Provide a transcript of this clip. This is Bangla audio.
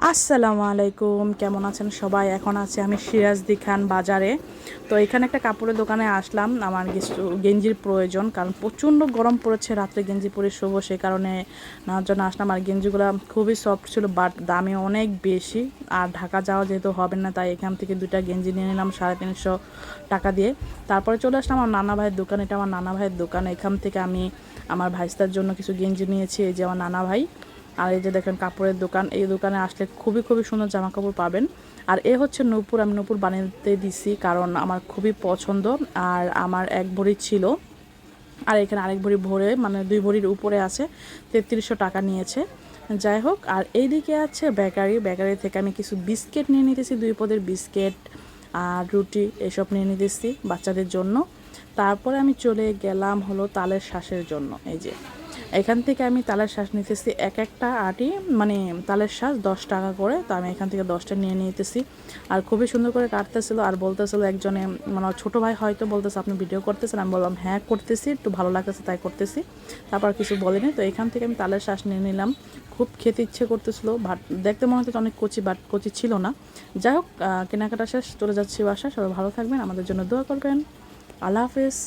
আসসালামু আলাইকুম, কেমন আছেন সবাই? এখন আছি আমি সিরাজদি খান বাজারে। তো এখানে একটা কাপড়ের দোকানে আসলাম। আমার কিছু গেঞ্জির প্রয়োজন, কারণ প্রচণ্ড গরম পড়েছে, রাত্রে গেঞ্জি পরে শোবো, সেই কারণে নেওয়ার জন্য আসলাম। আর গেঞ্জিগুলো খুবই সফট ছিল, বাট দামে অনেক বেশি। আর ঢাকা যাওয়া যেহেতু হবে না, তাই এখান থেকে দুইটা গেঞ্জি নিয়ে নিলাম 350 টাকা দিয়ে। তারপরে চলে আসলাম আমার নানা ভাইয়ের দোকান। এটা আমার নানা ভাইয়ের দোকান। এখান থেকে আমি আমার ভাইস্তার জন্য কিছু গেঞ্জি নিয়েছি। এই যে আমার নানা ভাই। আর এই যে দেখেন কাপড়ের দোকান, এই দোকানে আসলে খুবই খুবই সুন্দর জামা কাপড় পাবেন। আর এ হচ্ছে নূপুর, আমি নূপুর বানাতে দিছি কারণ আমার খুবই পছন্দ। আর আমার এক ভরি ছিল, আর এখানে আরেক ভরি ভরে, মানে 2 ভরির উপরে আছে। 3300 টাকা নিয়েছে। যাই হোক, আর এইদিকে আছে বেকারি। বেকারি থেকে আমি কিছু বিস্কিট নিয়ে নিতেছি, 2 পদের বিস্কিট আর রুটি এসব নিয়ে নিতেছি বাচ্চাদের জন্য। তারপরে আমি চলে গেলাম হলো তালের শ্বাসের জন্য। এই যে এখান থেকে আমি তালের শ্বাস নিতেছি, এক একটা আটি, মানে তালের শ্বাস 10 টাকা করে। তো আমি এখান থেকে 10টা নিয়ে নিতেছি। আর খুবই সুন্দর করে কাটতেছিল, আর বলতেছিল একজনে, মানে ছোটো ভাই হয়তো বলতেছে আপনি ভিডিও করতেছেন। আমি বললাম হ্যাঁ করতেছি, একটু ভালো লাগতেছে তাই করতেছি। তারপর কিছু বলিনি। তো এখান থেকে আমি তালের শ্বাস নিয়ে নিলাম। খুব খেতে ইচ্ছে করতেছিল, বাট দেখতে মনে হচ্ছে অনেক কচি, বাট কচি ছিল না। যাই হোক, কেনাকাটা শেষ, চলে যাচ্ছি বাসায়। সবাই ভালো থাকবেন, আমাদের জন্য দোয়া করবেন। আল্লাহ হাফেজ।